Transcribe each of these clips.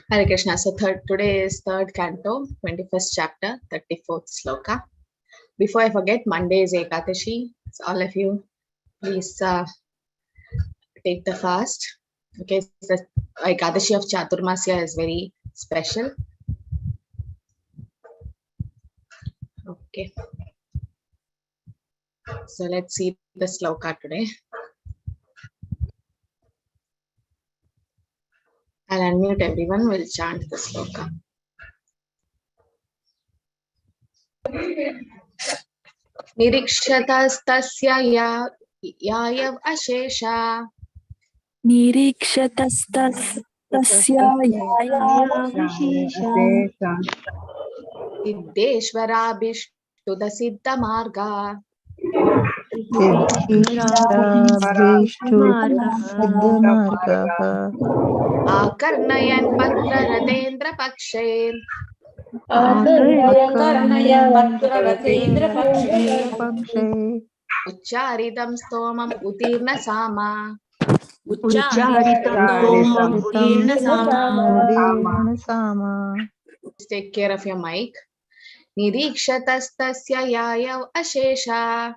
Hare Krishna. So today is third canto, 21st chapter, 34th sloka. Before I forget, Monday is Ekadashi. So all of you, please take the fast. Okay, so the Ekadashi of Chaturmasya is very special. Okay. So let's see the sloka today. I'll unmute everyone. We'll chant the sloka. Nirikshatastasya yayav ashesha. Nirikshatastasya yayav ashesha. Siddheshwarabhishtuda siddha marga. Akarnayan patra ratendra pakshe. Ucharidam stomam utirna sama. Take care of your mic. Nirikshatastasya yayav ashesha.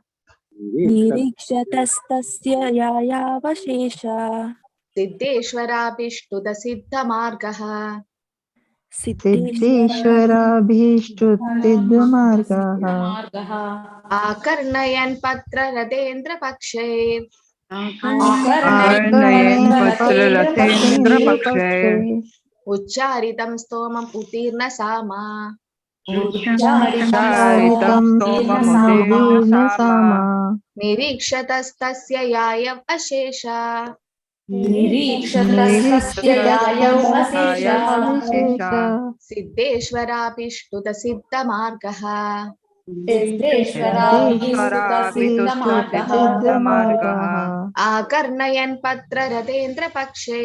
Nirikshatastasya yayav ashesha. Siddheshwarabhishtuda siddha margaha. Siddheshwarabhishtusiddhamargaha. Akarnayan patra ratendra pakshe. Ucharidam stomam utirna sama. Nirikshatastasya yayav ashesha. Siddheshwarabhishtuda siddha margaha. Akarnayan patra ratendra pakshe.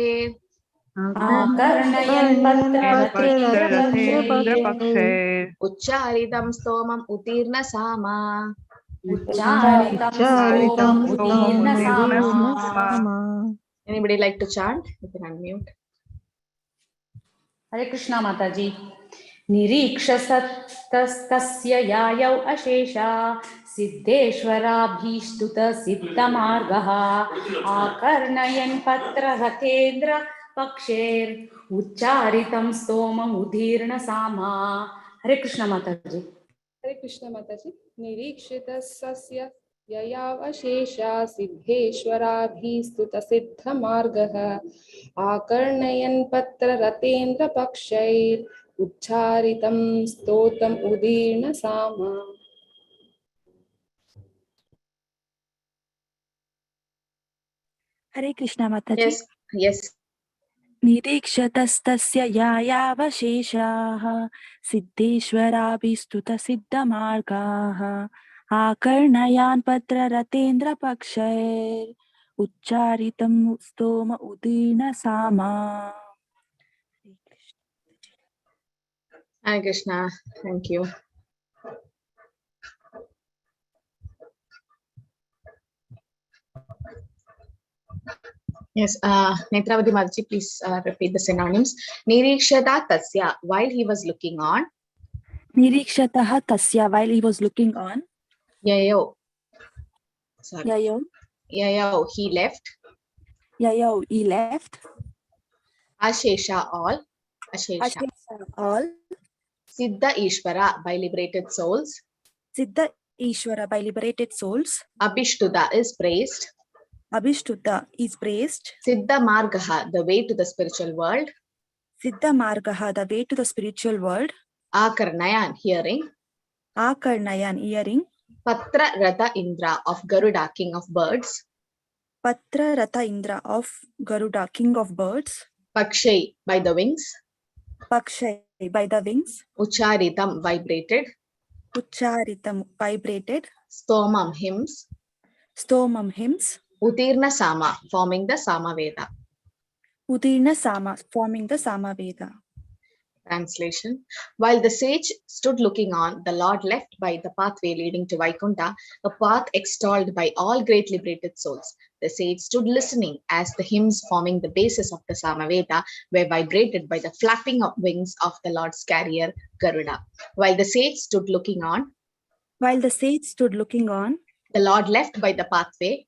Ucharidam stomam utirna sama. Anybody like to chant? You can unmute. Hare Krishna Mataji. Nirikshatastasya yayav ashesha. Siddheshwarabhishtuta siddha margaha. Akarnayan patra ratendra paksher. Ucharitam stomam udirna sama. Hare Krishna Mataji. Hare Krishna Mataji. Nirikshatasya yayav ashesha. Siddheshwarabhishtuta siddha margaha. Akarnayan patra ratendra pakshair. Ucharitam stotam udirna sama. Hare Krishna Mataji. Yes. Nirikshatastasya yayav ashesha. Siddheshwarabhishtuta siddha margaha. Akarnayan patra ratendra pakshair. Ucharitam stoma udirna sama. Hare Krishna. Thank you. Yes, Netravati Mataji, please repeat the synonyms. Nirikshata tasya, while he was looking on. Nirikshataha tasya, while he was looking on. Yayo. Sorry. Yayo, he left. Yayo, he left. Ashesha, all. Ashesha, all. Siddha Ishvara, by liberated souls. Siddha Ishvara, by liberated souls. Abhishtuta is praised. Abhishtuta is praised. Siddha Margaha, the way to the spiritual world. Siddha Margaha, the way to the spiritual world. Akarnayan, hearing. Akarnayan, hearing. Patra Ratha Indra, of Garuda, king of birds. Patra Ratha Indra, of Garuda, king of birds. Pakshay, by the wings. Pakshay, by the wings. Ucharitam, vibrated. Ucharitam, vibrated. Stomam, hymns. Stomam, hymns. Utirna Sama, forming the Sama Veda. Utirna Sama, forming the Sama Veda. Translation. While the sage stood looking on, the Lord left by the pathway leading to Vaikuntha, a path extolled by all great liberated souls. The sage stood listening as the hymns forming the basis of the Samaveda were vibrated by the flapping of wings of the Lord's carrier Garuda. While the sage stood looking on, While the sage stood looking on, the Lord left by the pathway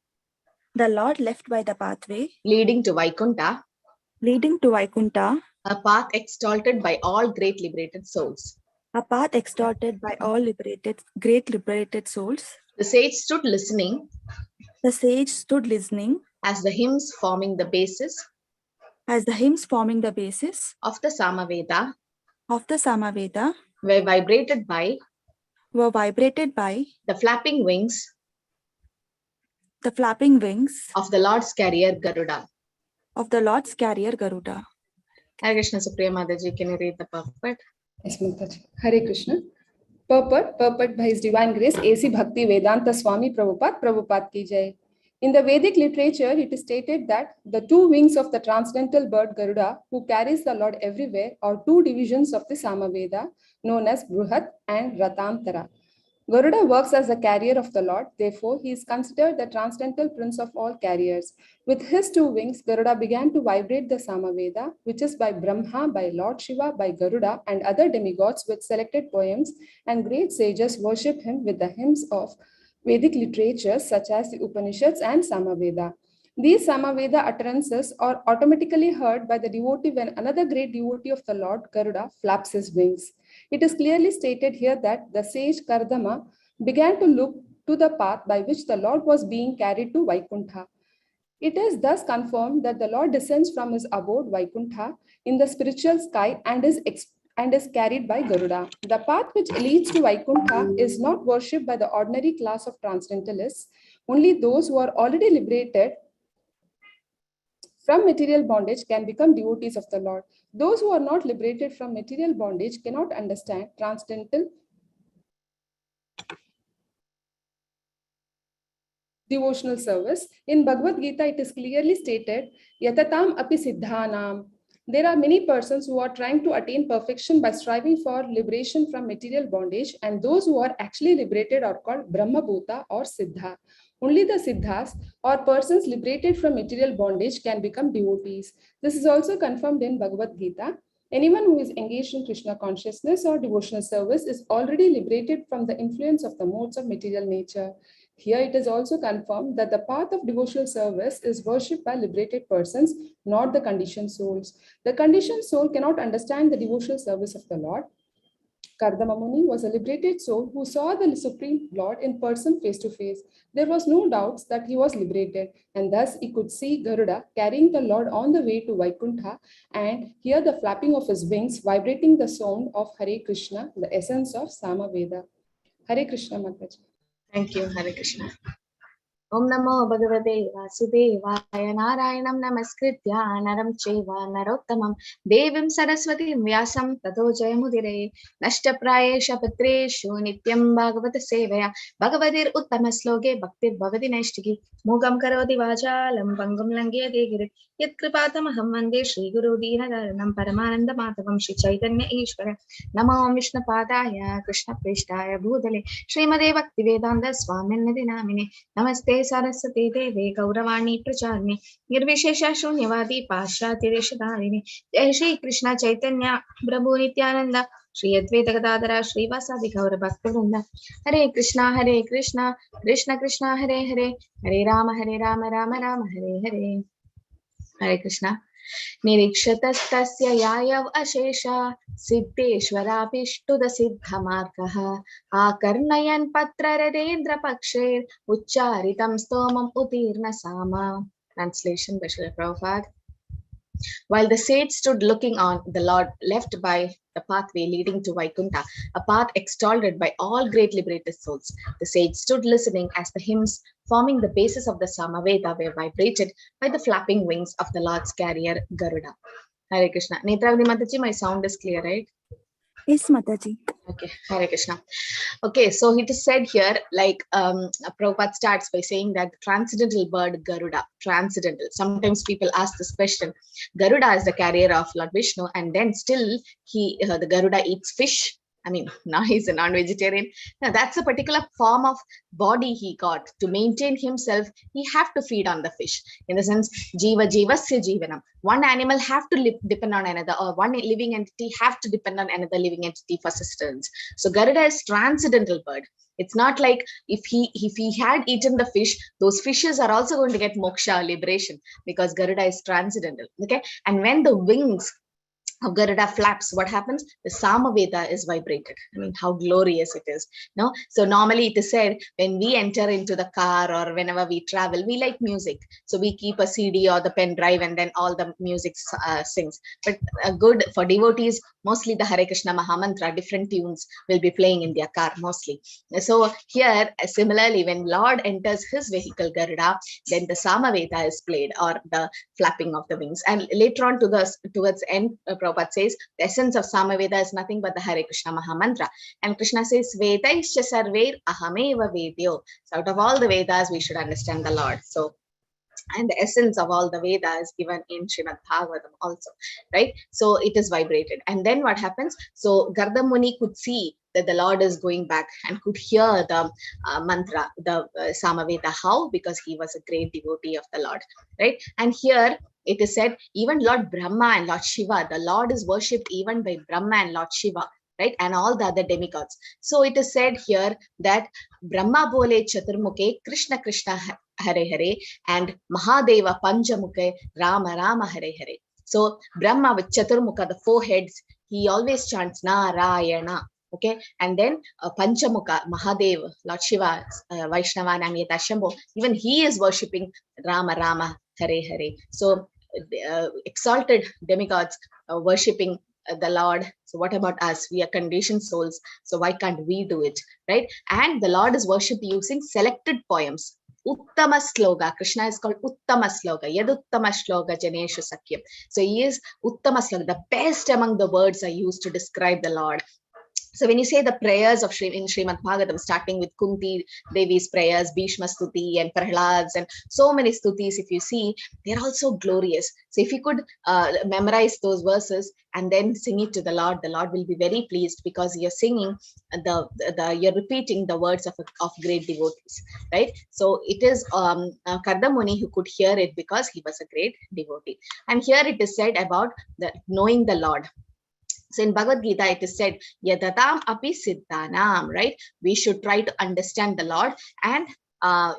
the Lord left by the pathway leading to Vaikunta, leading to Vaikunta, a path exalted by all great liberated souls. a path exalted by all great liberated souls. The sage stood listening The sage stood listening as the hymns forming the basis as the hymns forming the basis of the Samaveda of the Samaveda were vibrated by the flapping wings flapping wings of the Lord's carrier Garuda. of the Lord's carrier Garuda. Hare Krishna Supriya Mataji, can you read the purport? Yes, Mataji. Hare Krishna. Purport by His Divine Grace A.C. Bhakti Vedanta Swami Prabhupada ki jai. In the Vedic literature, it is stated that the two wings of the transcendental bird Garuda, who carries the Lord everywhere, are two divisions of the Samaveda, known as Bruhat and Ratantara. Garuda works as the carrier of the Lord, therefore, he is considered the transcendental prince of all carriers. With his two wings, Garuda began to vibrate the Samaveda, which is by Brahma, by Lord Shiva, by Garuda, and other demigods with selected poems, and great sages worship him with the hymns of Vedic literatures such as the Upanishads and Samaveda. These Samaveda utterances are automatically heard by the devotee when another great devotee of the Lord, Garuda, flaps his wings. It is clearly stated here that the sage Kardama began to look to the path by which the Lord was being carried to Vaikuntha. It is thus confirmed that the Lord descends from his abode, Vaikuntha, in the spiritual sky and is carried by Garuda. The path which leads to Vaikuntha is not worshipped by the ordinary class of transcendentalists. Only those who are already liberated from material bondage can become devotees of the Lord. Those who are not liberated from material bondage cannot understand transcendental devotional service. In Bhagavad Gita, it is clearly stated, Yatatam api siddhanam. There are many persons who are trying to attain perfection by striving for liberation from material bondage, and those who are actually liberated are called Brahmabhuta or Siddha. Only the Siddhas or persons liberated from material bondage can become devotees. This is also confirmed in Bhagavad Gita. Anyone who is engaged in Krishna consciousness or devotional service is already liberated from the influence of the modes of material nature. Here it is also confirmed that the path of devotional service is worshipped by liberated persons, not the conditioned souls. The conditioned soul cannot understand the devotional service of the Lord. Kardama Muni was a liberated soul who saw the Supreme Lord in person face to face. There was no doubt that he was liberated, and thus he could see Garuda carrying the Lord on the way to Vaikuntha and hear the flapping of his wings vibrating the sound of Hare Krishna, the essence of Samaveda. Hare Krishna Mataji. Thank you, Hare Krishna. Om Namo Bhagavate Vasudevaya Narayanam Namaskritya Naram Cheva Narottamam Devim Saraswati Vyasam Tato Jayamudire Nashta Prayesha Patreshu Nityam Bhagavata Sevaya Bhagavadir Uttama Sloge Bhaktir Bhavati Naishtiki Mugam Karoti Vajalam Pangam Lange Degirit Yat Kripatamaham Vande Shri Guru Dinadaranam Paramananda Matavam Shri Chaitanya Ishvara Namo Vishnu Padaya Krishna Prishtaya Bhudale Srimade Bhakti Vedanta Swaminati Namine Namaste Saraswati Deve Gauravani Pracharni Nirvishesha Shunyavadi Pashatireshadharini Jai Shri Krishna Chaitanya Prabhu Nityananda Shri Advaita Gadadhara Shri Vasadi Gaura Bhakta Vrinda Hare Krishna Krishna Krishna Hare Hare Hare Rama Rama Rama Hare Hare Hare Krishna Nirikshatastasya yayav ashesha siddheshwarapishtuda siddhamarkaha akarnayan patraradendra paksher uchcharitam stomam utirna sama. Translation by Srila Prabhupada. While the sage stood looking on, the Lord left by the pathway leading to Vaikuntha, a path extolled by all great liberated souls. The sage stood listening as the hymns forming the basis of the Samaveda were vibrated by the flapping wings of the Lord's carrier Garuda. Hare Krishna. Netravati Mataji, my sound is clear, right? Yes, Mataji. Okay, Hare Krishna. Okay, so it is said here, like Prabhupada starts by saying that the transcendental bird Garuda, transcendental. Sometimes people ask this question. Garuda is the carrier of Lord Vishnu, and then still the Garuda eats fish I mean, now he's a non-vegetarian. Now that's a particular form of body he got. To maintain himself, he have to feed on the fish. In the sense, jiva jivasya jivanam. One animal have to depend on another, or one living entity have to depend on another living entity for sustenance. So Garuda is transcendental bird. It's not like if he had eaten the fish, those fishes are also going to get moksha, liberation, because Garuda is transcendental. Okay, and when the wings of Garuda flaps, what happens? The Samaveda is vibrated. I mean, how glorious it is. No, so normally it is said when we enter into the car or whenever we travel, we like music, so we keep a CD or the pen drive, and then all the music sings. But good for devotees, mostly the Hare Krishna Mahamantra, different tunes will be playing in their car mostly. So here, similarly, when Lord enters his vehicle Garuda, then the Samaveda is played, or the flapping of the wings. And later on towards end, Prabhupada says the essence of Samaveda is nothing but the Hare Krishna Mahamantra. And Krishna says, Vedaischa sarver ahameva vedyo. So out of all the Vedas, we should understand the Lord. So, and the essence of all the Veda is given in Srimad Bhagavatam also, right? So it is vibrated. And then what happens? So Garda Muni could see that the Lord is going back and could hear the mantra, the Samaveda. How? Because he was a great devotee of the Lord, right? And here it is said, even Lord Brahma and Lord Shiva, the Lord is worshipped even by Brahma and Lord Shiva, right? And all the other demigods. So it is said here that Brahma bole chaturmukhe Krishna Krishna Hare Hare, and Mahadeva Panjamukhe Rama Rama Hare Hare. So Brahma with Chaturmukha, the four heads, he always chants Narayana. Okay, and then Panchamukha, Mahadeva, Lord Shiva, Vaishnava, Namyata Shambho, even he is worshipping Rama Rama Hare Hare. So exalted demigods worshipping the Lord. So what about us? We are conditioned souls. So why can't we do it, right? And the Lord is worshipped using selected poems. Uttama Sloga. Krishna is called Uttama Sloga. Yaduttama Sloga Janeshu Sakyam. So he is Uttama Sloga. The best among the words are used to describe the Lord. So when you say the prayers of in Srimad Bhagavatam, starting with Kunti Devi's prayers, Bhishma Stuti and Prahlad's, and so many stutis, if you see, they're also glorious. So if you could memorize those verses and then sing it to the Lord will be very pleased, because you're singing you're repeating the words of great devotees, right? So it is Karda Muni who could hear it because he was a great devotee. And here it is said about knowing the Lord. So in Bhagavad Gita, it is said, Yadatam api siddhanam, right? We should try to understand the Lord. And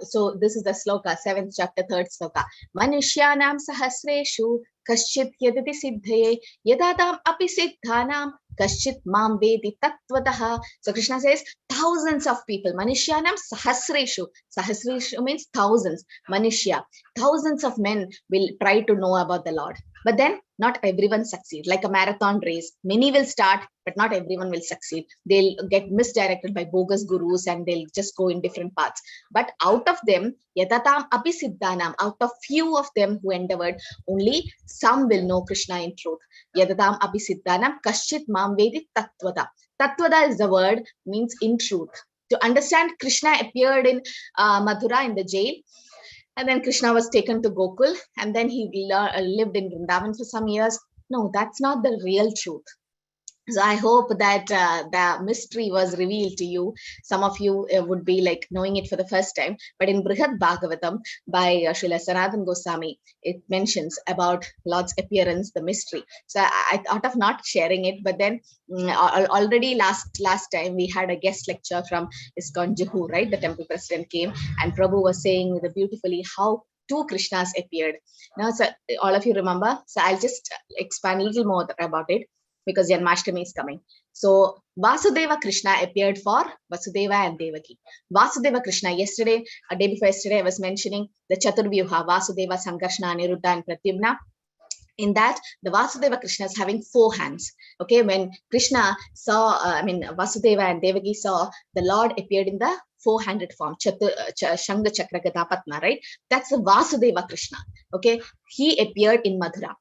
so this is the sloka, 7th chapter, 3rd sloka. Manushyanam sahasreshu kaschit yadati siddhaye yadatam api siddhanam kaschit mam vedi tattvataha. So Krishna says, thousands of people. Manushyanam sahasreshu. Sahasreshu means thousands. Manushya. Thousands of men will try to know about the Lord. But then not everyone succeed. Like a marathon race, many will start, but not everyone will succeed. They'll get misdirected by bogus gurus and they'll just go in different paths. But out of them, yatatam api siddhanam, out of few of them who endeavored, only some will know Krishna in truth. Yatatam api siddhanam kaschit mam vedi tattvata. Tattvata is the word, means in truth. To understand, Krishna appeared in Mathura in the jail. And then Krishna was taken to Gokul, and then he lived in Vrindavan for some years. No, that's not the real truth. So I hope that the mystery was revealed to you. Some of you would be like knowing it for the first time. But in Brihad Bhagavatam by Srila Sanatana Goswami, it mentions about Lord's appearance, the mystery. So I thought of not sharing it, but then already last time we had a guest lecture from ISKCON Juhu, right? The temple president came, and Prabhu was saying beautifully how two Krishnas appeared. Now, so all of you remember. So I'll just expand a little more about it, because Janmashtami is coming. So Vasudeva Krishna appeared for Vasudeva and Devaki. Vasudeva Krishna, yesterday, a day before yesterday, I was mentioning the Chaturvyuha, Vasudeva, Sankarshana, Aniruddha and Pratyumna. In that, the Vasudeva Krishna is having 4 hands. Okay, when Krishna saw, Vasudeva and Devaki saw, the Lord appeared in the 4-handed form, Shanga Chakra Gada Padma, right? That's the Vasudeva Krishna. Okay, he appeared in Mathura.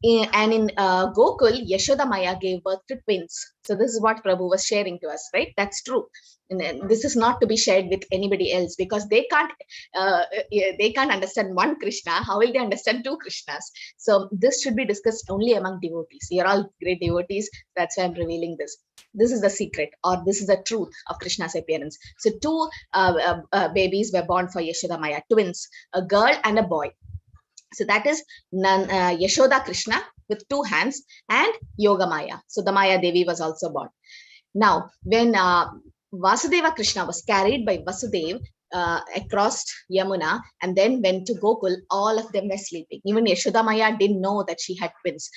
And in Gokul, Yashoda Maya gave birth to twins. So this is what Prabhu was sharing to us, right? That's true. And this is not to be shared with anybody else, because they can't understand one Krishna. How will they understand 2 Krishnas? So this should be discussed only among devotees. You're all great devotees. That's why I'm revealing this. This is the secret, or this is the truth of Krishna's appearance. So two babies were born for Yashoda Maya, twins, a girl and a boy. So that is Yashoda Krishna with two hands, and Yoga Maya. So the Maya Devi was also born. Now, when Vasudeva Krishna was carried by Vasudev across Yamuna and then went to Gokul, all of them were sleeping. Even Yashoda Maya didn't know that she had twins.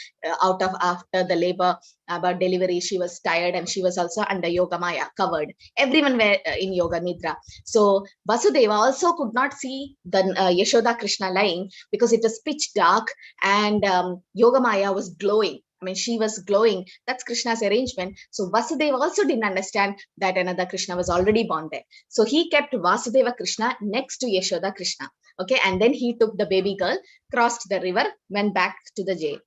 After the labor about delivery, she was tired and she was also under Yoga Maya, covered. Everyone were in Yoga Nidra. So Vasudeva also could not see the Yashoda Krishna lying because it was pitch dark, and Yoga Maya was glowing. I mean, she was glowing. That's Krishna's arrangement. So Vasudeva also didn't understand that another Krishna was already born there. So he kept Vasudeva Krishna next to Yashoda Krishna. Okay. And then he took the baby girl, crossed the river, went back to the jail.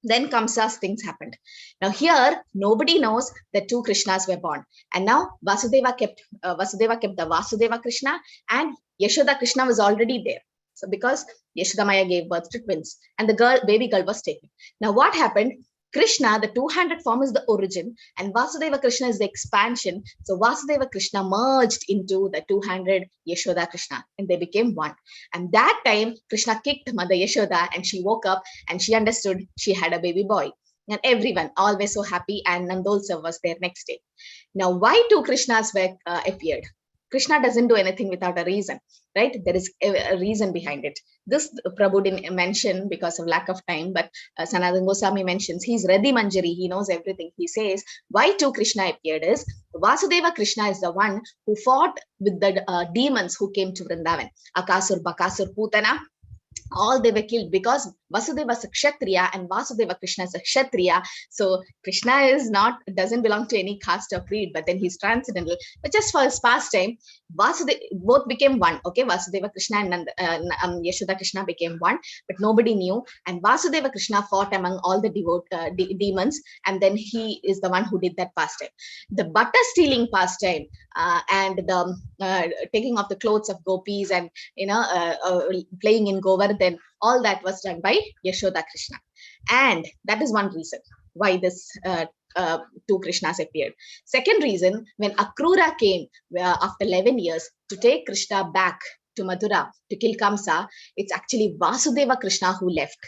Then Kamsa's things happened. Now here, nobody knows that two Krishnas were born. And now Vasudeva kept the Vasudeva Krishna, and Yashoda Krishna was already there. So because Yashoda Maya gave birth to twins, and the baby girl was taken. Now what happened? Krishna, the 200 form, is the origin, and Vasudeva Krishna is the expansion. So Vasudeva Krishna merged into the 200 Yashoda Krishna, and they became one. And that time, Krishna kicked Mother Yashoda, and she woke up and she understood she had a baby boy. And everyone, all were so happy, and Nandolsa was there next day. Now, why two Krishnas were appeared? Krishna doesn't do anything without a reason, right? There is a reason behind it. This Prabhu didn't mention because of lack of time, but Sanatana Goswami mentions he's Radhi Manjari. He knows everything. He says why two Krishna appeared is Vasudeva Krishna is the one who fought with the demons who came to Vrindavan. Akasur, Bakasur, Putana. All they were killed because Vasudeva was a Kshatriya and Vasudeva Krishna is a Kshatriya. So Krishna doesn't belong to any caste or creed, but then he's transcendental. But just for his pastime, both became one. Okay, Vasudeva Krishna and Yashoda Krishna became one, but nobody knew. And Vasudeva Krishna fought among all the demons, and then he is the one who did that pastime. The butter stealing pastime and the taking off the clothes of gopis and playing in Govardhan, all that was done by Yashoda Krishna. And that is one reason why this two Krishnas appeared. Second reason, when Akrura came after 11 years to take Krishna back to Mathura to kill Kamsa, it's actually Vasudeva Krishna who left.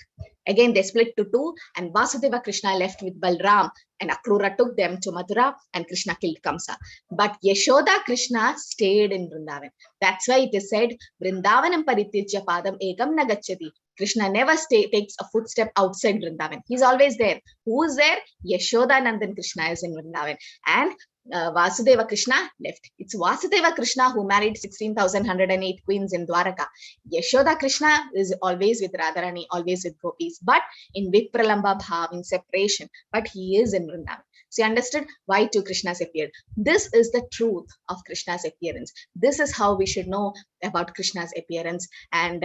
Again, they split to two, and Vasudeva Krishna left with Balram, and Akrura took them to Mathura, and Krishna killed Kamsa. But Yashoda Krishna stayed in Vrindavan. That's why it is said, Vrindavanam paritijya padam ekam nagacchati. Krishna never takes a footstep outside Vrindavan. He's always there. Who is there? Yashoda Nandan Krishna is in Vrindavan. And Vasudeva Krishna left. It's Vasudeva Krishna who married 16,108 queens in Dwaraka. Yashoda Krishna is always with Radharani, always with gopis, but in Vipralamba Bhav, in separation. But he is in Vrindavan. So you understood why two Krishnas appeared. This is the truth of Krishna's appearance. This is how we should know about Krishna's appearance. And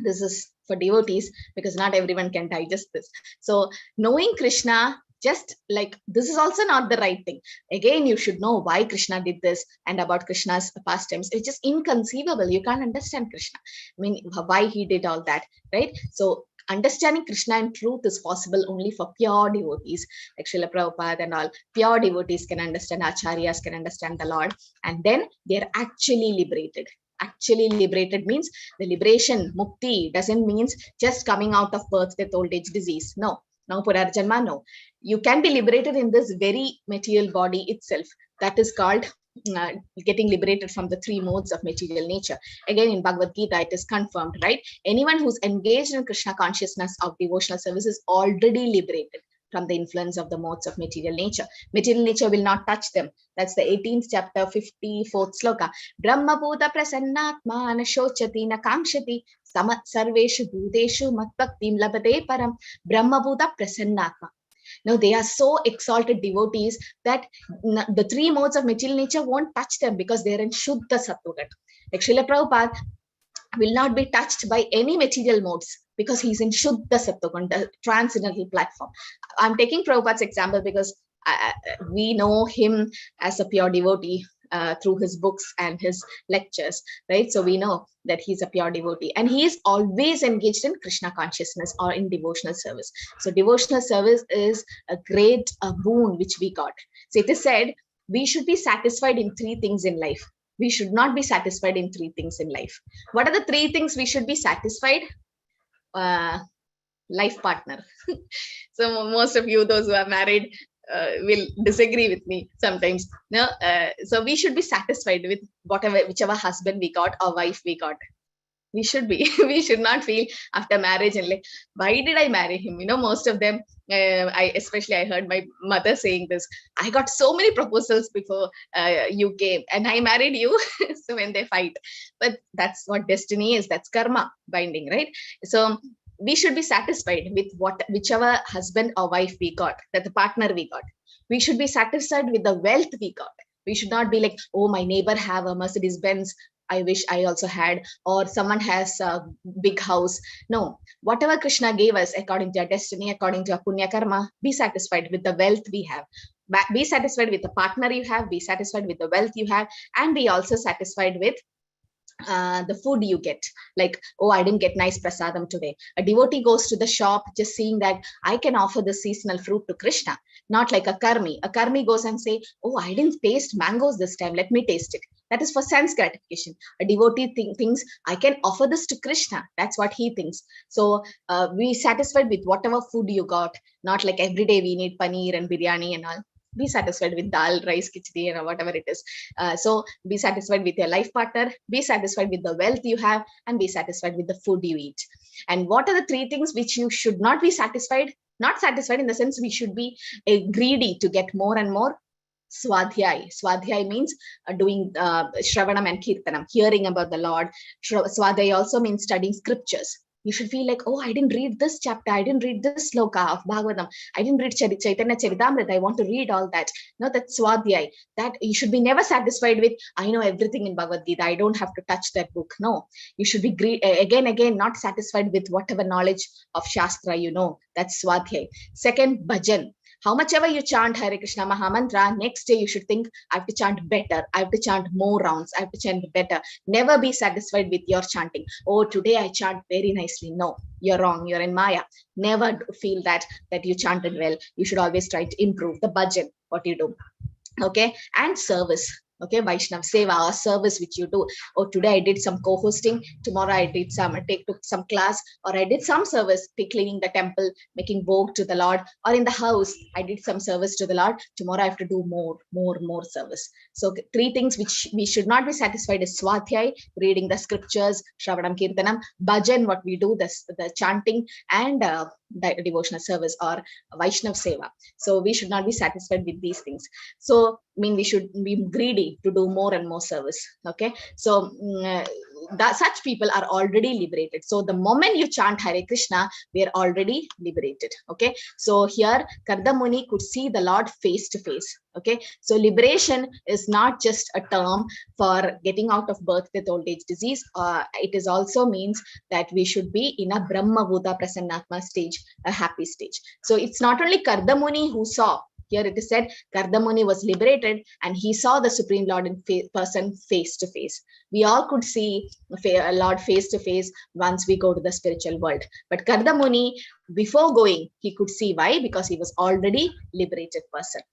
this is for devotees because not everyone can digest this. So knowing Krishna, just like this is also not the right thing. Again, you should know why Krishna did this and about Krishna's pastimes. It's just inconceivable. You can't understand Krishna. I mean, why he did all that, right? So understanding Krishna in truth is possible only for pure devotees, like Srila Prabhupada and all. Pure devotees can understand, acharyas can understand the Lord, and then they're actually liberated. Actually liberated means the liberation, mukti, doesn't mean just coming out of birth, death, old age, disease. No. Now, Purarjanma, no. You can be liberated in this very material body itself. That is called getting liberated from the three modes of material nature. Again, in Bhagavad Gita, it is confirmed, right? Anyone who's engaged in Krishna consciousness of devotional service is already liberated from the influence of the modes of material nature. Material nature will not touch them. That's the 18th chapter, 54th sloka. Brahma Bhuta Prasannatma Nashochati Nakamshati Samat Sarveshu Bhuteshu Matbhaktim Labate Param Brahma Bhuta Prasannatma. Now, they are so exalted devotees that the three modes of material nature won't touch them because they're in Shuddha Sattvagat. Like Srila Prabhupada will not be touched by any material modes because he's in Shuddha Sattvagat, the transcendental platform. I'm taking Prabhupada's example because we know him as a pure devotee through his books and his lectures, right? So we know that he's a pure devotee, and he is always engaged in Krishna consciousness or in devotional service. So devotional service is a great boon which we got. So it is said we should be satisfied in 3 things in life. We should not be satisfied in 3 things in life. What are the 3 things we should be satisfied? Life partner. So most of you, those who are married, will disagree with me sometimes. No, so we should be satisfied with whichever husband we got or wife we got. We should be. We should not feel after marriage and like, why did I marry him? Most of them, I heard my mother saying this. I got so many proposals before you came, and I married you. So when they fight, but that's what destiny is. That's karma binding, right? So we should be satisfied with whichever husband or wife we got, that the partner we got. We should be satisfied with the wealth we got. We should not be like, oh, my neighbor have a Mercedes Benz, I wish I also had, or someone has a big house. No, whatever Krishna gave us according to our destiny, according to our punya karma, be satisfied with the wealth we have. Be satisfied with the partner you have, be satisfied with the wealth you have, and be also satisfied with the food you get. Like, oh, I didn't get nice prasadam today. A devotee goes to the shop just seeing that I can offer the seasonal fruit to Krishna, not like a karmi. A karmi goes and say, oh, I didn't taste mangoes this time, let me taste it. That is for sense gratification. A devotee thinks I can offer this to Krishna. That's what he thinks. So be satisfied with whatever food you got, not like every day we need paneer and biryani and all. Be satisfied with dal, rice, khichdi, or whatever it is. So be satisfied with your life partner, be satisfied with the wealth you have, and be satisfied with the food you eat. And what are the 3 things which you should not be satisfied? Not satisfied in the sense we should be greedy to get more and more. Swadhyay. Swadhyay means doing Shravanam and Kirtanam, hearing about the Lord. Swadhyay also means studying scriptures. You should feel like, oh, I didn't read this chapter, I didn't read this sloka of Bhagavatam, I didn't read Chaitanya Charitamrita, I want to read all that. No, that's Swadhyay. That you should be never satisfied with, I know everything in Bhagavad Gita, I don't have to touch that book. No, you should be again not satisfied with whatever knowledge of Shastra you know. That's Swadhyay. Second, bhajan. How much ever you chant Hare Krishna Mahamantra, next day you should think, I have to chant better. I have to chant more rounds. I have to chant better. Never be satisfied with your chanting. Oh, today I chant very nicely. No, you're wrong. You're in Maya. Never feel that you chanted well. You should always try to improve the bhajan, what you do. Okay. And service. Okay, Vaishnav Seva, or service which you do. Oh, today I did some co-hosting. Tomorrow I did took some class, or I did some service, cleaning the temple, making bhog to the Lord, or in the house, I did some service to the Lord. Tomorrow I have to do more service. So 3 things which we should not be satisfied is Swadhyay, reading the scriptures, Shravanam Kirtanam, bhajan, what we do, the chanting, and the devotional service or Vaishnav Seva. So we should not be satisfied with these things. So we should be greedy to do more and more service. Okay, so such people are already liberated. So the moment you chant Hare Krishna, we are already liberated. Okay, so here Karda Muni could see the Lord face to face. Okay, so liberation is not just a term for getting out of birth with old age disease. It is also means that we should be in a Brahma Bhuta Prasannatma stage, a happy stage. So it's not only Karda Muni who saw. Here it is said, Karda Muni was liberated and he saw the Supreme Lord in person face to face. We all could see Lord face to face once we go to the spiritual world. But Karda Muni, before going, he could see. Why? Because he was already liberated person.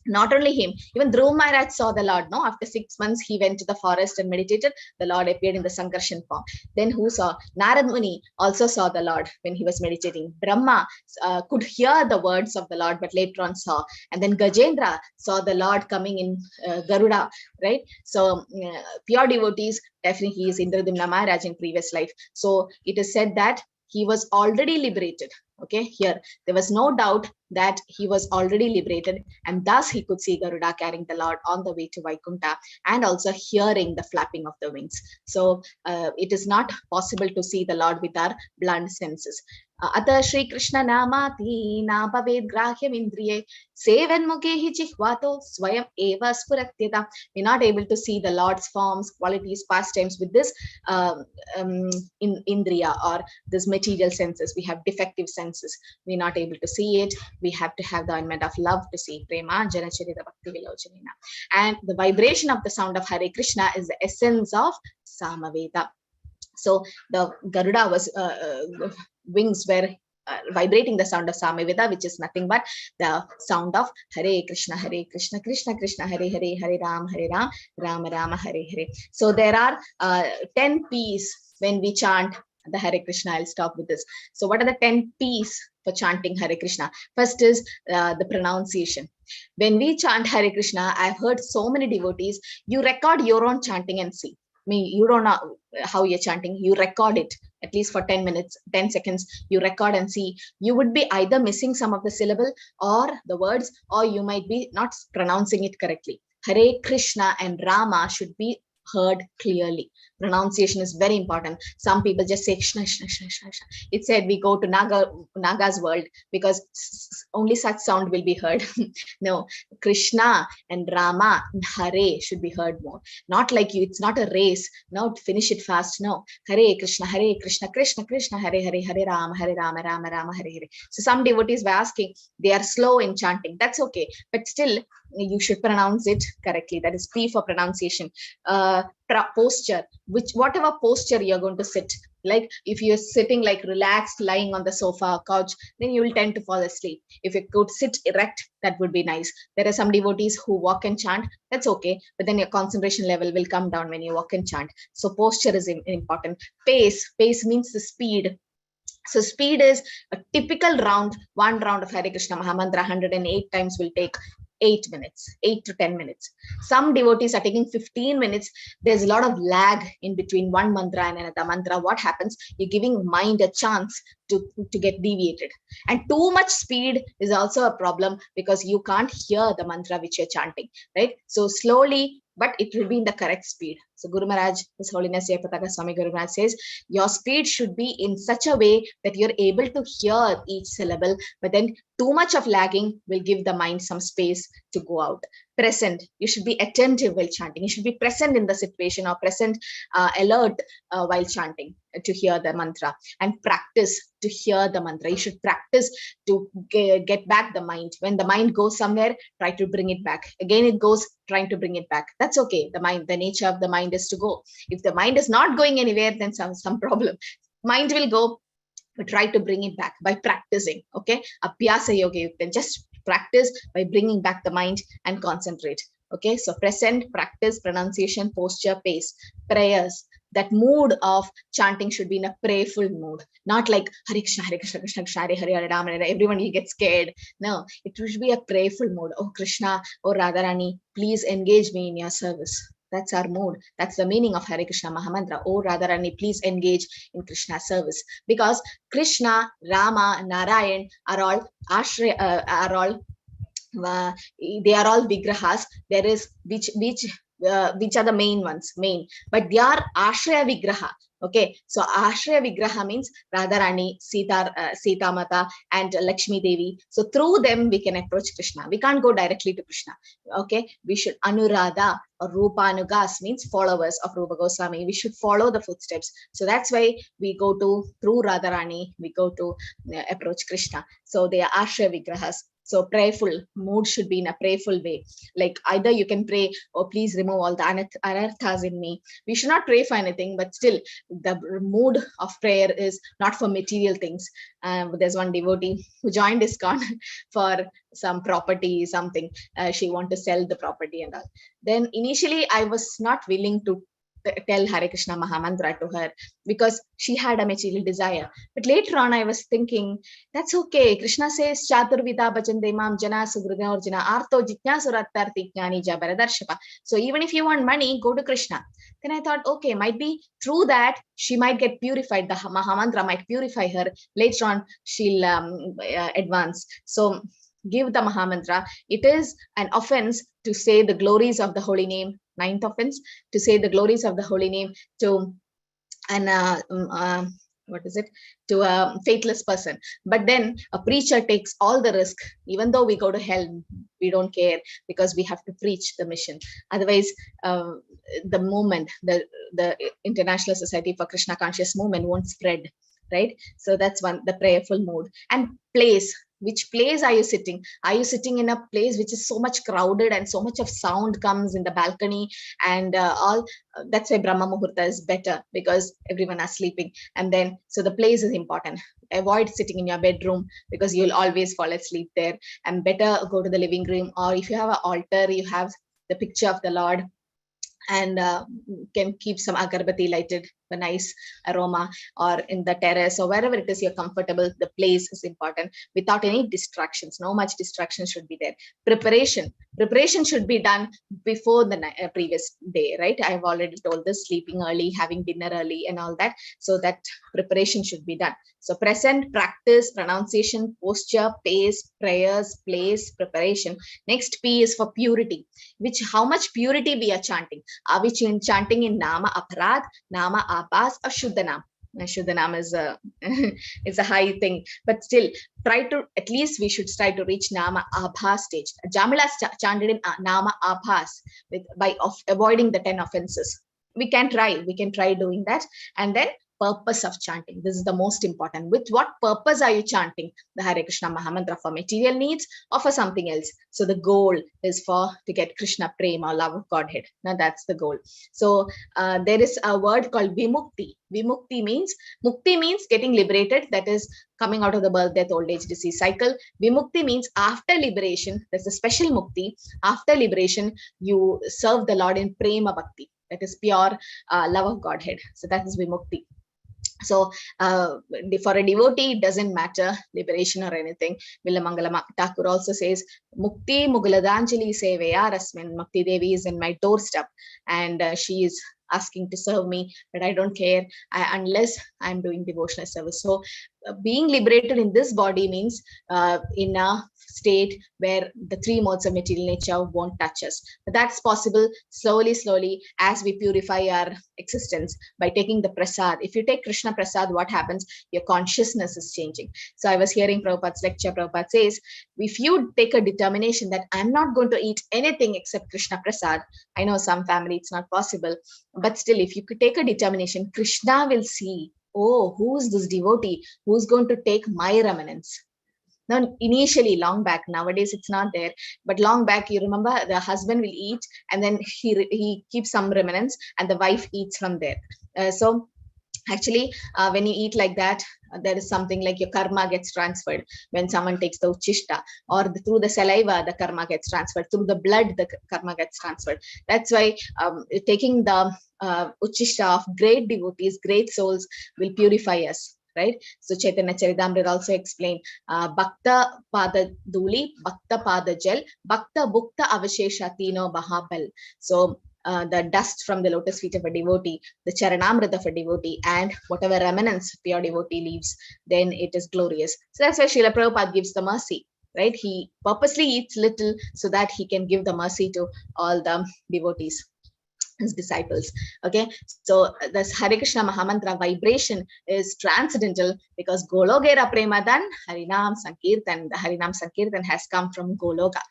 Not only him, even Dhruva Maharaj saw the Lord. No, after 6 months, he went to the forest and meditated. The Lord appeared in the Sankarshan form. Then who saw? Narad Muni also saw the Lord when he was meditating. Brahma could hear the words of the Lord, but later on saw. And then Gajendra saw the Lord coming in Garuda, right? So pure devotees, definitely he is Indradimna Maharaj in previous life. So it is said that he was already liberated. Okay, here there was no doubt that he was already liberated, and thus he could see Garuda carrying the Lord on the way to Vaikuntha and also hearing the flapping of the wings. So it is not possible to see the Lord with our blunt senses. Ata Shri Krishna Namati Nabhaved Grahyam Indriye Sevan Mukehi Jihvato Swayam Eva Spuratyata. We're not able to see the Lord's forms, qualities, pastimes with this Indriya or this material senses. We have defective senses. We're not able to see it. we have to have the element of love to see Prema Janacharita Bhakti Vilochanina. And the vibration of the sound of Hare Krishna is the essence of Samaveda. So the Garuda was wings were vibrating the sound of Samaveda, which is nothing but the sound of Hare Krishna, Krishna Krishna, Hare Hare, Hare Ram, Rama Rama, Hare Hare. So there are 10 P's when we chant the Hare Krishna. I'll stop with this. So what are the 10 P's for chanting Hare Krishna? First is the pronunciation. When we chant Hare Krishna, I've heard so many devotees, you record your own chanting and see. You don't know how you're chanting, you record it at least for 10 minutes, 10 seconds, you record and see. You would be either missing some of the syllable or the words, or you might be not pronouncing it correctly. Hare Krishna and Rama should be heard clearly. Pronunciation is very important. Some people just say Krishna, Krishna, Krishna, Krishna. It said we go to Naga's world because only such sound will be heard. No, Krishna and Rama and Hare should be heard more. Not like you, it's not a race. No, finish it fast. No, Hare Krishna, Krishna Krishna, Hare Hare, Hare Rama, Rama Rama, Hare Hare. So some devotees were asking, they are slow in chanting. That's okay, but still you should pronounce it correctly. That is P for pronunciation. Posture, whatever posture you're going to sit, like if you're sitting like relaxed, lying on the sofa or couch, then you will tend to fall asleep. If you could sit erect, that would be nice. There are some devotees who walk and chant, that's okay, but then your concentration level will come down when you walk and chant. So posture is important. Pace means the speed. So speed is a typical round. One round of Hare Krishna Mahamantra 108 times will take 8 minutes, 8 to 10 minutes. Some devotees are taking 15 minutes. There's a lot of lag in between one mantra and another mantra. What happens? You're giving mind a chance to get deviated. And too much speed is also a problem because you can't hear the mantra which you're chanting, right? So slowly, but it will be in the correct speed. So Guru Maharaj, His Holiness Jayapataka Swami Guru Maharaj says, your speed should be in such a way that you're able to hear each syllable, but then too much of lagging will give the mind some space to go out. Present, you should be attentive while chanting. You should be present in the situation or present, alert while chanting to hear the mantra, and practice to hear the mantra. You should practice to get back the mind. When the mind goes somewhere, try to bring it back. Again, it goes, trying to bring it back. That's okay. The nature of the mind is to go. If the mind is not going anywhere, then some problem. Mind will go, but try to bring it back by practicing. Okay, Abhyasa Yoga Yukta. Just practice by bringing back the mind and concentrate. Okay, so present, practice, pronunciation, posture, pace, prayers. That mood of chanting should be in a prayerful mood, not like Hare Krishna, Krishna Krishna, Hare Hare, Hare Rama, everyone will get scared. No, it should be a prayerful mood. Oh Krishna, oh Radharani, please engage me in your service. That's our mood. That's the meaning of Hare Krishna Mahamantra. Oh Radharani, please engage in Krishna's service. Because Krishna, Rama, Narayan are all they are all vigrahas. There is which are the main ones, but they are Ashraya Vigraha. Okay, so Ashraya Vigraha means Radharani, Sita Mata, and Lakshmi Devi. So through them we can approach Krishna. We can't go directly to Krishna. Okay, we should Anuradha or Rupa Anugas means followers of Rupa Goswami. We should follow the footsteps. So that's why we go through Radharani, we go to approach Krishna. So they are Ashraya Vigrahas. So prayerful mood should be in a prayerful way. Like either you can pray, oh, please remove all the anarthas in me. We should not pray for anything, but still the mood of prayer is not for material things. There's one devotee who joined ISKCON for some property, something. She wanted to sell the property and all. Then initially I was not willing to tell Hare Krishna Mahamantra to her because she had a material desire. But later on, I was thinking, that's okay. Krishna says, Chaturvida bhajante mam jana sugrudha orjana artho jitnasurattarthi jnani jabaradarshapa. So even if you want money, go to Krishna. Then I thought, okay, might be true that she might get purified. The Mahamantra might purify her. Later on, she'll advance. So give the Mahamantra. It is an offense to say the glories of the holy name. 9th offense, to say the glories of the holy name to to a faithless person. But then a preacher takes all the risk. Even though we go to hell, we don't care because we have to preach the mission. Otherwise, the movement, the International Society for Krishna Conscious Movement won't spread, right? So that's one, the prayerful mood. And place. Which place are you sitting? Are you sitting in a place which is so much crowded and so much of sound comes in the balcony and all? That's why Brahma Muhurta is better, because everyone are sleeping. And then, so the place is important. Avoid sitting in your bedroom because you'll always fall asleep there. And better go to the living room, or if you have an altar, you have the picture of the Lord, and can keep some agarbatti lighted, a nice aroma, or in the terrace or wherever it is you're comfortable. The place is important, without any distractions. No much distraction should be there. Preparation should be done before the previous day, right? I've already told this, sleeping early, having dinner early and all that. So that preparation should be done. So present, practice, pronunciation, posture, pace, prayers, place, preparation. Next P is for purity, which how much purity we are chanting. Are we chanting in Nama Aparad, Nama Abhas, or Shuddhanam? Shuddhanam is a it's a high thing, but still try to, at least we should try to reach Nama Abhas stage. Jamila chanted in Nama Abhas by avoiding the 10 offenses. We can try doing that. And then purpose of chanting. This is the most important. With what purpose are you chanting the Hare Krishna Mahamantra? For material needs or for something else? So the goal is to get Krishna Prema, love of Godhead. Now that's the goal. So there is a word called Vimukti. Vimukti means, Mukti means getting liberated, that is coming out of the birth, death, old age, disease cycle. Vimukti means after liberation, there's a special Mukti. After liberation, you serve the Lord in Prema Bhakti. That is pure love of Godhead. So that is Vimukti. So for a devotee, it doesn't matter liberation or anything. Villamangalam Thakur also says, Mukti Mugaladanjali Seveya Rasmin. Mukti Devi is in my doorstep, and she is asking to serve me, but I don't care unless I'm doing devotional service. So being liberated in this body means in a state where the three modes of material nature won't touch us. But that's possible slowly as we purify our existence by taking the prasad. If you take Krishna prasad, what happens? Your consciousness is changing. So I was hearing Prabhupada's lecture. Prabhupada says, if you take a determination that I'm not going to eat anything except Krishna prasad, I know some family it's not possible, but still, if you could take a determination, Krishna will see, oh, who's this devotee who's going to take my remnants? Now, initially, long back, nowadays it's not there, but long back, you remember the husband will eat and then he keeps some remnants and the wife eats from there. So actually, when you eat like that, there is something like your karma gets transferred when someone takes the uchishta, or through the saliva, the karma gets transferred, through the blood, the karma gets transferred. That's why taking the uchishta of great devotees, great souls will purify us. Right? So Chaitanya Charitamrita also explained Bhakta Pada Duli, Bhakta Pada Jal, Bhakta Bhukta Avashesha Tino Bahabal. So the dust from the lotus feet of a devotee, the charanamrita of a devotee, and whatever remnants pure devotee leaves, then it is glorious. So that's why Srila Prabhupada gives the mercy. Right? He purposely eats little so that he can give the mercy to all the devotees, his disciples. Okay, so this Hare Krishna Mahamantra vibration is transcendental because Gologera Premadan Harinam Sankirtan. The Harinam Sankirtan has come from Goloka.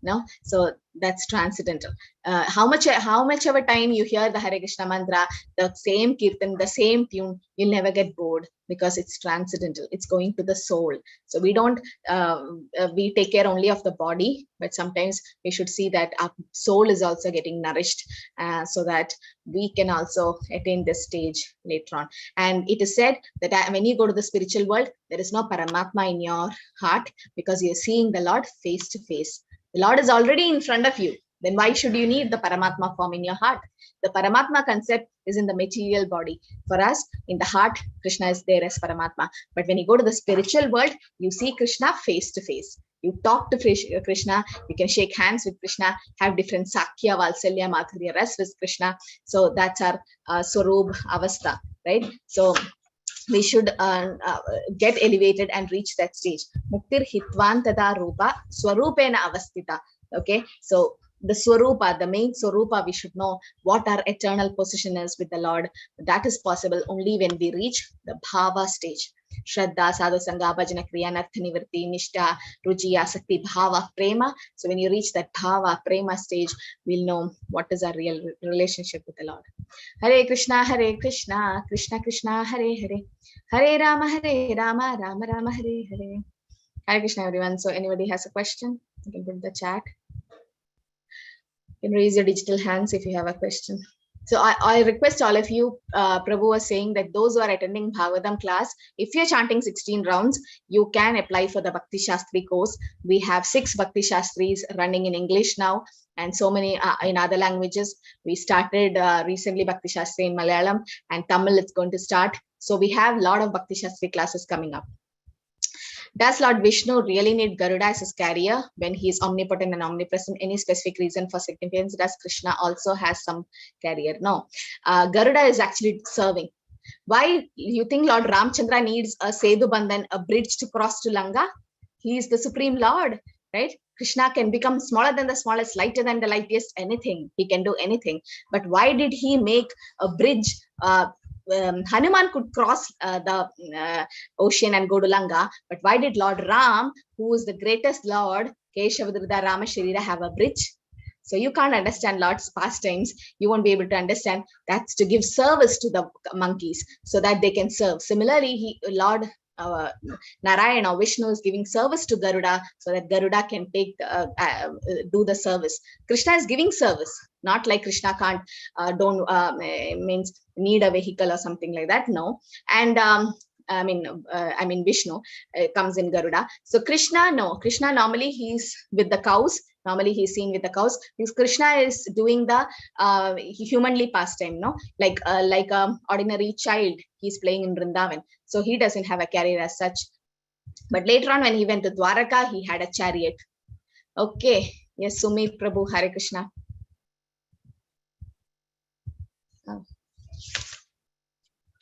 No, so that's transcendental. How much of a time you hear the Hare Krishna mantra, the same kirtan, the same tune, you'll never get bored because it's transcendental. It's going to the soul. So we don't we take care only of the body, but sometimes we should see that our soul is also getting nourished, so that we can also attain this stage later on. And it is said that when you go to the spiritual world, there is no Paramatma in your heart because you're seeing the Lord face to face. The Lord is already in front of you. Then why should you need the Paramatma form in your heart? The Paramatma concept is in the material body. For us, in the heart, Krishna is there as Paramatma. But when you go to the spiritual world, you see Krishna face to face. You talk to Krishna, you can shake hands with Krishna, have different Sakya, Valsalya, Madhurya, Ras with Krishna. So that's our Swarup Avastha, right? So we should get elevated and reach that stage. Muktir hitvan tada rupa swarupena avastita. Okay, so the swarupa, the main swarupa, we should know what our eternal position is with the Lord. That is possible only when we reach the bhava stage. Shraddha, sadhu sangha, bhajana kriya, nartha nivrti, nishta, ruchi, asakti, bhava, prema. So when you reach that bhava, prema stage, we'll know what is our real relationship with the Lord. Hare Krishna, Krishna Krishna, Hare Hare, Hare Rama, Rama Rama, Hare Hare. Hare Krishna, everyone. So anybody has a question, you can put in the chat. You can raise your digital hands if you have a question. So I request all of you, Prabhu was saying that those who are attending Bhagavatam class, if you're chanting 16 rounds, you can apply for the Bhakti Shastri course. We have 6 Bhakti Shastris running in English now, and so many in other languages. We started recently Bhakti Shastri in Malyalam, and Tamil is going to start. So we have a lot of Bhakti Shastri classes coming up. Does Lord Vishnu really need Garuda as his carrier when he is omnipotent and omnipresent? Any specific reason for significance? Does Krishna also has some carrier? No. Garuda is actually serving. Why you think Lord Ramchandra needs a Sedu Bandhan, a bridge to cross to Lanka? He is the Supreme Lord, right? Krishna can become smaller than the smallest, lighter than the lightest, anything. He can do anything. But why did he make a bridge? Hanuman could cross the ocean and go to Lanka, but why did Lord Ram, who is the greatest Lord, Keshavadrida Rama Sharira, have a bridge? So you can't understand Lord's pastimes. You won't be able to understand. That's to give service to the monkeys so that they can serve. Similarly, Lord Narayana or Vishnu is giving service to Garuda so that Garuda can take do the service. Krishna is giving service, not like Krishna can't means need a vehicle or something like that. No, and I mean Vishnu comes in Garuda. So Krishna, no, Krishna normally he's with the cows. Normally he's seen with the cows because Krishna is doing the humanly pastime, no, like ordinary child. He's playing in Vrindavan, so he doesn't have a carrier as such. But later on, when he went to Dwaraka, he had a chariot. Okay, yes, Sumit Prabhu, Hare Krishna.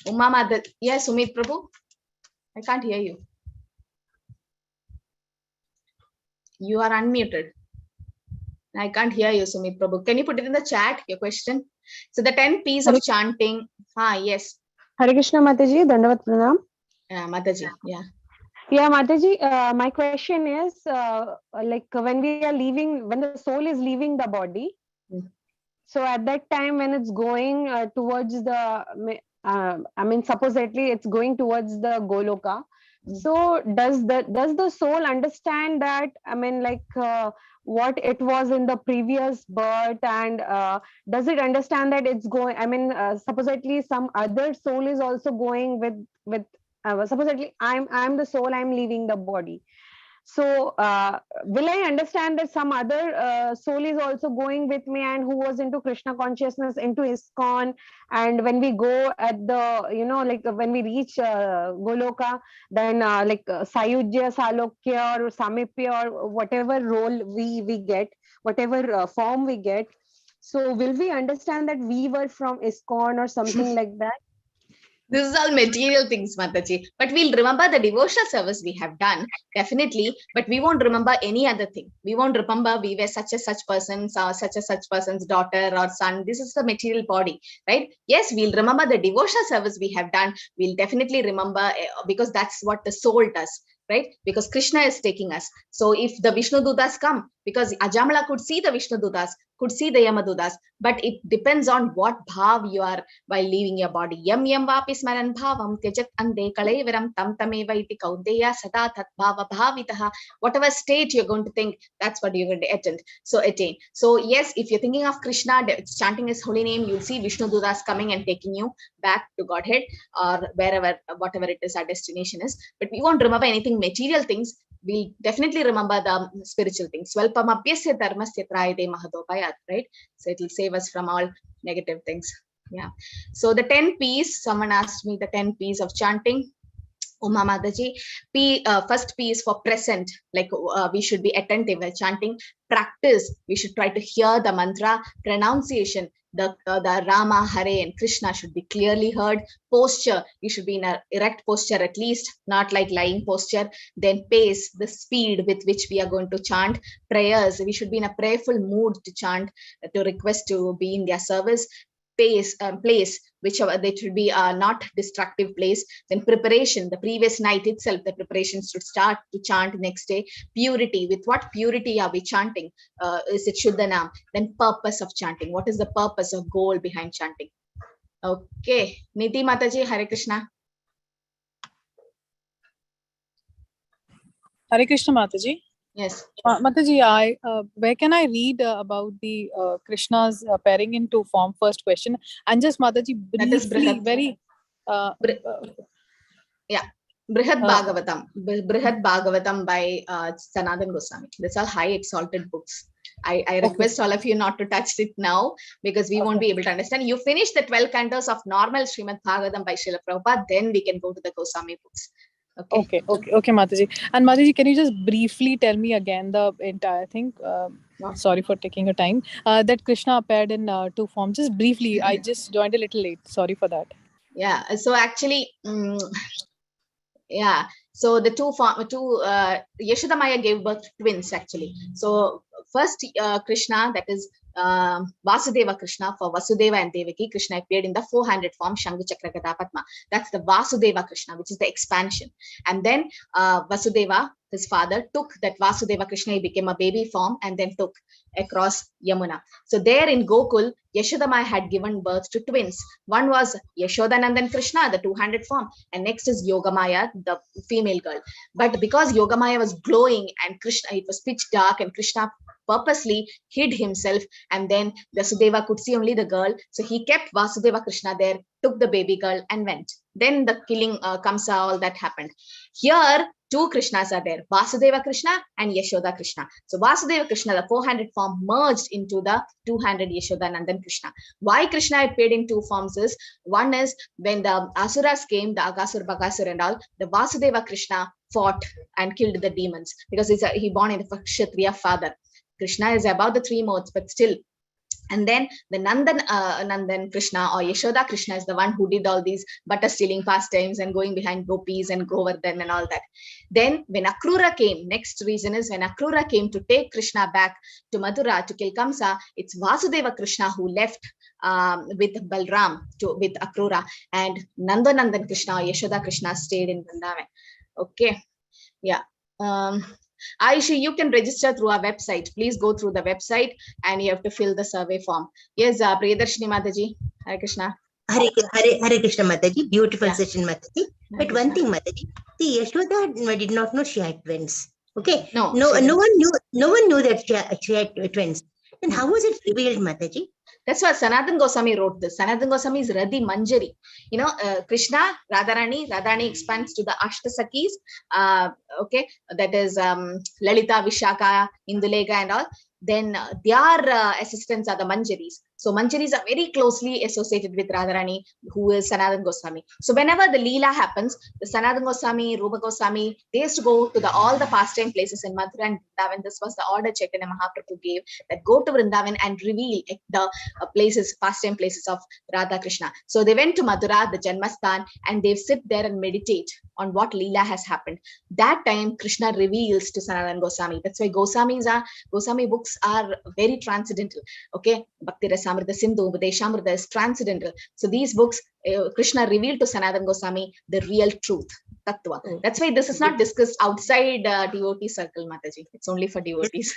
Umama, yes, Sumit Prabhu. I can't hear you. You are unmuted. I can't hear you, Sumit Prabhu. Can you put it in the chat, your question? So the 10 P's of chanting. Yes. Hare Krishna, Mataji. Dandavat Pranam. Mataji, yeah. Yeah, Mataji, my question is, like when we are leaving, when the soul is leaving the body, so at that time when it's going towards the, I mean, supposedly it's going towards the Goloka. So does the soul understand that, I mean, like what it was in the previous birth, and does it understand that it's going, I mean, supposedly some other soul is also going with supposedly I'm the soul, I'm leaving the body. So will I understand that some other soul is also going with me, and who was into Krishna consciousness, into ISKCON, and when we go at the, you know, like when we reach Goloka, then like Sayujya, Salokya or Samipya or whatever role we get, whatever form we get. So will we understand that we were from ISKCON or something like that? This is all material things, Mataji. But we'll remember the devotional service we have done, definitely. But we won't remember any other thing. We won't remember we were such a such person's, such a such person's daughter or son. This is the material body, right? Yes, we'll remember the devotional service we have done. We'll definitely remember because that's what the soul does, right? Because Krishna is taking us. So if the Vishnu Dutas come, because Ajamala could see the Vishnu Dutas, could see the Yamadutas, but it depends on what bhav you are while leaving your body. Yam yam vapi smaran bhavam tyajat ande kalaivaram tam tameva iti kaudeya sada tat bhava bhavitaha. Whatever state you're going to think, that's what you're going to attain. So yes, if you're thinking of Krishna, chanting his holy name, you'll see Vishnu Dutas coming and taking you back to Godhead or wherever, whatever it is our destination is. But we won't remember anything material things. We'll definitely remember the spiritual things. Swalpamapyasya dharmasya trayate mahadopayat, right? So it will save us from all negative things. Yeah. So the 10 P's, someone asked me the 10 P's of chanting. Uma Mataji, first P is for present, like we should be attentive while chanting. Practice, we should try to hear the mantra. Pronunciation, the Rama, Hare and Krishna should be clearly heard. Posture, you should be in an erect posture at least, not like lying posture. Then pace, the speed with which we are going to chant. Prayers, we should be in a prayerful mood to chant, to request to be in their service. Place, whichever they should be not destructive place. Then preparation, the previous night itself, the preparations should start to chant next day. Purity, with what purity are we chanting? Is it Shuddhanam? Then purpose of chanting. What is the purpose or goal behind chanting? Okay, Niti Mataji, Hare Krishna. Hare Krishna Mataji. Yes. Mataji, where can I read about the Krishna's pairing in two form? First question. And just Mataji, That is briefly, Brihat. very... Brihad Bhagavatam. Brihad Bhagavatam by Sanatan Goswami. That's all high exalted books. I request all of you not to touch it now because we won't be able to understand. You finish the 12 cantos of normal Srimad Bhagavatam by Srila Prabhupada, then we can go to the Goswami books. Okay, Mataji. And Mataji, can you just briefly tell me again the entire thing? Sorry for taking your time. That Krishna appeared in two forms. Just briefly, I just joined a little late. Sorry for that. Yeah. So actually, yeah. So the Yashoda Maya gave birth to twins actually. So first Krishna, that is Vasudeva Krishna, for Vasudeva and Devaki, Krishna appeared in the 400 form Shanghu Chakra Gada Padma. That's the Vasudeva Krishna, which is the expansion. And then Vasudeva, his father, took that Vasudeva Krishna, he became a baby form and then took across Yamuna. So there in Gokul, Yashodamaya had given birth to twins. One was Yashodanandan Krishna, the 200 form, and next is Yogamaya, the female girl. But because Yogamaya was glowing and Krishna, it was pitch dark, and Krishna purposely hid himself, and then Vasudeva could see only the girl. So he kept Vasudeva Krishna there, took the baby girl and went. Then the killing Kamsa, all that happened. Here, two Krishnas are there, Vasudeva Krishna and Yashoda Krishna. So Vasudeva Krishna, the 400 form, merged into the 200 Yashodanandan Krishna. Why Krishna appeared in two forms is, one is when the Asuras came, the Agasur, Bakasur and all, the Vasudeva Krishna fought and killed the demons because he born in the Kshatriya father. Krishna is above the three modes, but still. And then the Nandan Krishna or Yashoda Krishna is the one who did all these butter stealing pastimes and going behind gopis and Govardhan and all that. Then when Akrura came, next reason is when Akrura came to take Krishna back to Mathura to kill Kamsa, it's Vasudeva Krishna who left with Balram with Akrura, and Nandanandan Krishna or Yashoda Krishna stayed in Vrindavan. Okay. Yeah. Aishi, you can register through our website. Please go through the website and you have to fill the survey form. Yes, Priyadarshini Mataji. Hare Krishna. Hare Krishna Mataji. Beautiful session, Mataji. But one thing, Mataji, the Yashoda did not know she had twins. Okay. No one knew that she had twins. Then how was it revealed, Mataji? That's why Sanatan Goswami wrote this. Sanatan Goswami is Radhi Manjari. You know, Krishna, Radharani expands to the Ashtasakis. Okay, that is Lalita, Vishaka, Indulega and all. Then their assistants are the Manjaris. So Manjaris are very closely associated with Radharani, who is Sanatan Goswami. So whenever the Leela happens, the Sanatan Goswami, Rupa Goswami, they used to go to all the pastime places in Mathura and Vrindavan. This was the order Chaitanya Mahaprabhu gave, that go to Vrindavan and reveal the pastime places of Radha Krishna. So they went to Mathura, the Janmasthan, and they sit there and meditate on what Leela has happened. That time Krishna reveals to Sanatan Goswami. That's why Goswami books are very transcendental. Okay, Bhakti Rasamrita Sindhu, Deshamrita is transcendental. So these books, Krishna revealed to Sanatan Goswami the real truth, Tattva. That's why this is not discussed outside devotee circle, Mataji. It's only for devotees.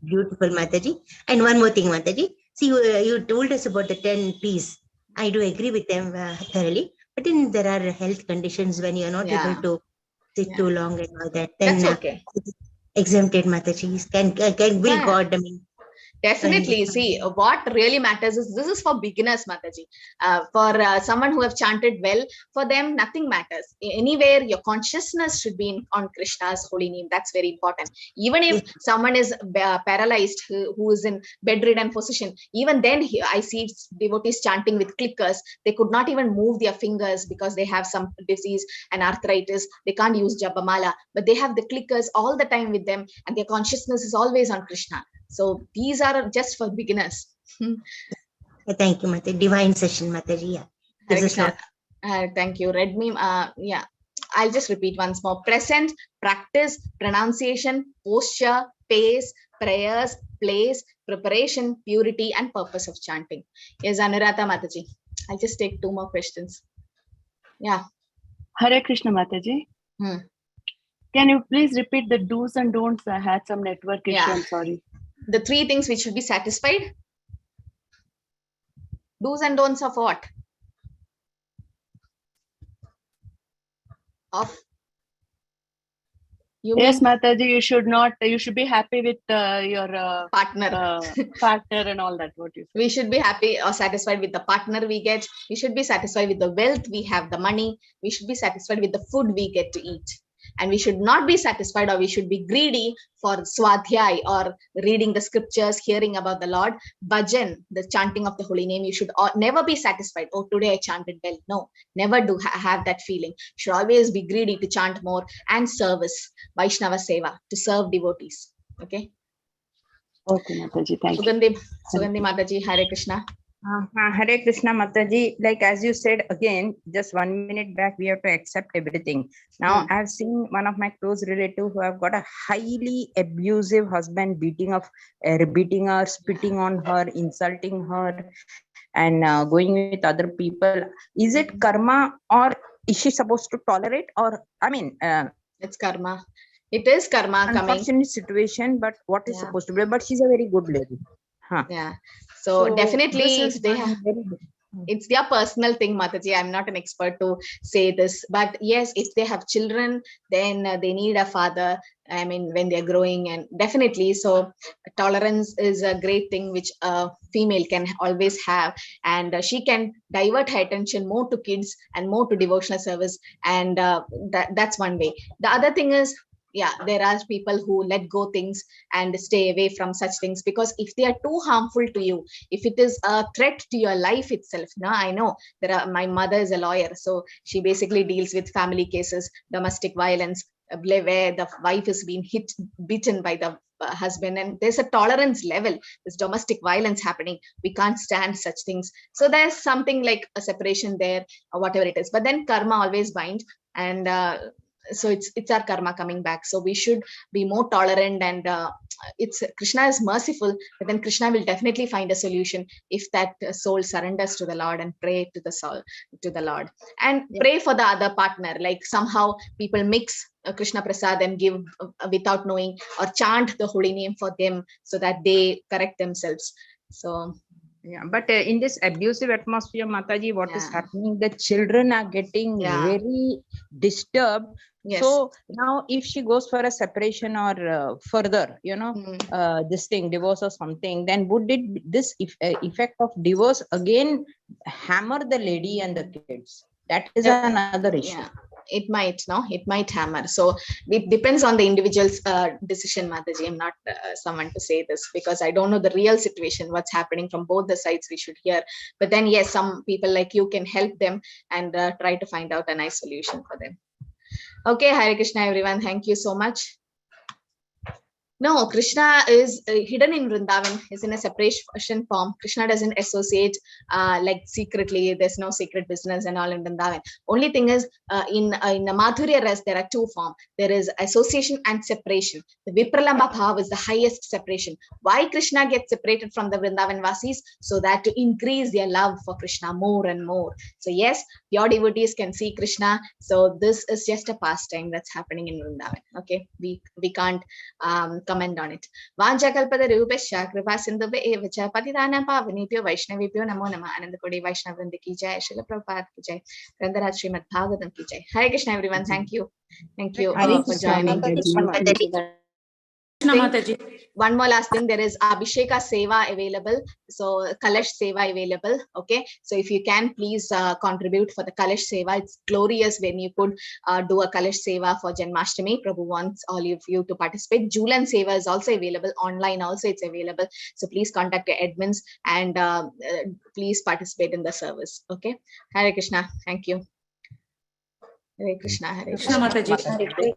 Beautiful, Mataji. And one more thing, Mataji. See, you told us about the 10 P's. I do agree with them thoroughly. But then there are health conditions when you're not able to sit too long and all that. Then that's okay. Exempted, Mataji. Can will God, I mean. Definitely. See, what really matters is this is for beginners, Mataji. For someone who have chanted well, for them, nothing matters. Anywhere, your consciousness should be on Krishna's holy name. That's very important. Even if someone is paralyzed, who is in bedridden position, even then, I see devotees chanting with clickers. They could not even move their fingers because they have some disease and arthritis. They can't use Japamala, but they have the clickers all the time with them, and their consciousness is always on Krishna. So these are just for beginners. Thank you, Mataji. Divine session, Mataji. This is not... Thank you. Read me. I'll just repeat once more. Present, practice, pronunciation, posture, pace, prayers, place, preparation, purity, and purpose of chanting. Yes, Anuradha Mataji. I'll just take 2 more questions. Yeah. Hare Krishna Mataji. Can you please repeat the do's and don'ts? I had some network issue. I'm sorry. The 3 things which should be satisfied. Do's and don'ts of what? Of Yes, Mataji, you should not. You should be happy with your partner. Partner and all that. What you say. We should be happy or satisfied with the partner we get. We should be satisfied with the wealth we have, the money. We should be satisfied with the food we get to eat. And we should not be satisfied, or we should be greedy for swadhyay or reading the scriptures, hearing about the Lord. Bhajan, the chanting of the holy name, you should never be satisfied. Oh, today I chanted well. No, never do have that feeling. You should always be greedy to chant more, and service, Vaishnava Seva, to serve devotees. Okay. Okay, Mataji, thank you. Sugandhi Mataji, Hare Krishna. Hare Krishna, Mataji. Like as you said again, just 1 minute back, we have to accept everything. Now, I've seen one of my close relatives who have got a highly abusive husband, beating her, spitting on her, insulting her, and going with other people. Is it karma, or is she supposed to tolerate? Or it's karma. It is karma coming. Unfortunate situation, but what is supposed to be? But she's a very good lady. Yeah. So definitely, if they have, it's their personal thing, Mataji. I'm not an expert to say this, but yes, if they have children, then they need a father. I mean, when they're growing, and definitely, so tolerance is a great thing which a female can always have, and she can divert her attention more to kids and more to devotional service, and that's one way. The other thing is, yeah, there are people who let go things and stay away from such things, because if they are too harmful to you, if it is a threat to your life itself. Now, I know my mother is a lawyer, so she basically deals with family cases, domestic violence, where the wife is being beaten by the husband, and there's a tolerance level. There's domestic violence happening. We can't stand such things. So there's something like a separation there, or whatever it is. But then karma always binds, and so it's our karma coming back. So we should be more tolerant, and it's Krishna is merciful, but then Krishna will definitely find a solution if that soul surrenders to the Lord and pray to the soul, to the Lord, and pray for the other partner. Like somehow people mix Krishna Prasad and give without knowing, or chant the holy name for them so that they correct themselves. So yeah, but in this abusive atmosphere, Mataji, what is happening? The children are getting very disturbed. Yes. So now, if she goes for a separation or further, this thing, divorce or something, then would this effect of divorce again hammer the lady and the kids? That is another issue. Yeah. It might hammer. So it depends on the individual's decision, Mataji. I'm not someone to say this, because I don't know the real situation, what's happening from both the sides. We should hear. But then, yes, some people like you can help them and try to find out a nice solution for them. Okay, Hare Krishna, everyone. Thank you so much. No, Krishna is hidden in Vrindavan, is in a separation form. Krishna doesn't associate like secretly. There's no secret business and all in Vrindavan. Only thing is, in the Madhurya Ras, there are two forms. There is association and separation. The Vipralamba Bhav is the highest separation. Why Krishna gets separated from the Vrindavan Vasis? So that to increase their love for Krishna more and more. So yes, your devotees can see Krishna. So this is just a pastime that's happening in Vrindavan. Okay, we can't comment on it. Vanja kalpada rupesha kripa sindhubhe evacha patidana pavanebhyo vaishnavebhyo namo namah. Anandakodi Vaishnavrinda ki jai, Srila Prabhupada ki jai, Grandaraj Srimad Bhagavatam ki jai. Hare Krishna, everyone. Thank you for joining. One more last thing, there is Abhisheka Seva available, so Kalash Seva available. Okay, so if you can, please contribute for the Kalash Seva. It's glorious when you could do a Kalash Seva for Janmashtami. Prabhu wants all of you to participate. Julan Seva is also available online. Also, it's available. So please contact your admins and please participate in the service. Okay, Hare Krishna. Thank you. Hare Krishna. Hare Krishna. Mataji.